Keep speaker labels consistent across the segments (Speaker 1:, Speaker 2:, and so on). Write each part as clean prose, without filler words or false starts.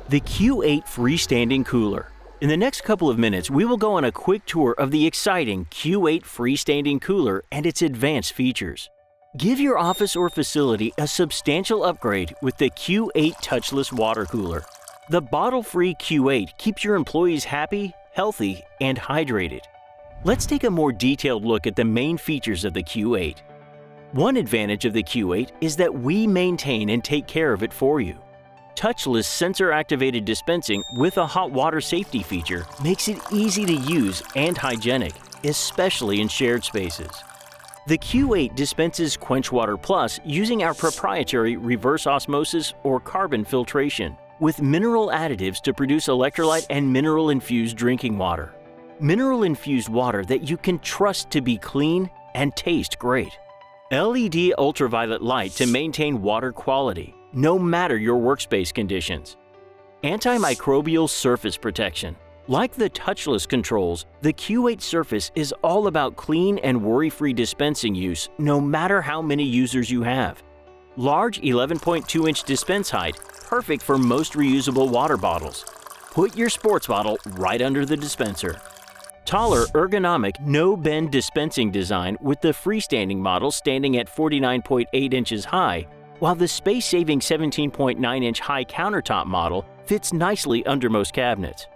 Speaker 1: The Q8 Freestanding Cooler. In the next couple of minutes, we will go on a quick tour of the exciting Q8 Freestanding Cooler and its advanced features. Give your office or facility a substantial upgrade with the Q8 Touchless Water Cooler. The bottle-free Q8 keeps your employees happy, healthy, and hydrated. Let's take a more detailed look at the main features of the Q8. One advantage of the Q8 is that we maintain and take care of it for you. Touchless sensor-activated dispensing with a hot water safety feature makes it easy to use and hygienic, especially in shared spaces. The Q8 dispenses quenchWATER Plus using our proprietary reverse osmosis or carbon filtration with mineral additives to produce electrolyte and mineral-infused drinking water. Mineral-infused water that you can trust to be clean and taste great. LED ultraviolet light to maintain water quality, no matter your workspace conditions. Antimicrobial surface protection. Like the touchless controls, the Q8 surface is all about clean and worry-free dispensing use, no matter how many users you have. Large 11.2-inch dispense height, perfect for most reusable water bottles. Put your sports bottle right under the dispenser. Taller, ergonomic, no-bend dispensing design with the freestanding model standing at 49.8 inches high, while the space-saving 17.9-inch high countertop model fits nicely under most cabinets.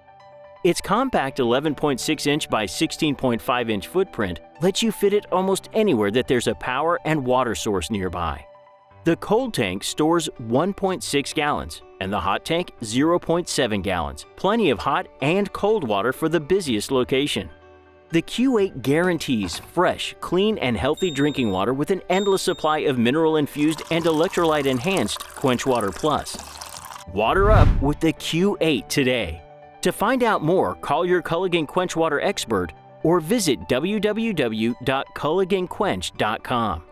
Speaker 1: Its compact 11.6-inch by 16.5-inch footprint lets you fit it almost anywhere that there's a power and water source nearby. The cold tank stores 1.6 gallons and the hot tank 0.7 gallons, plenty of hot and cold water for the busiest location. The Q8 guarantees fresh, clean, and healthy drinking water with an endless supply of mineral-infused and electrolyte-enhanced quenchWATER Plus. Water up with the Q8 today. To find out more, call your Culligan quenchWATER expert or visit www.culliganquench.com.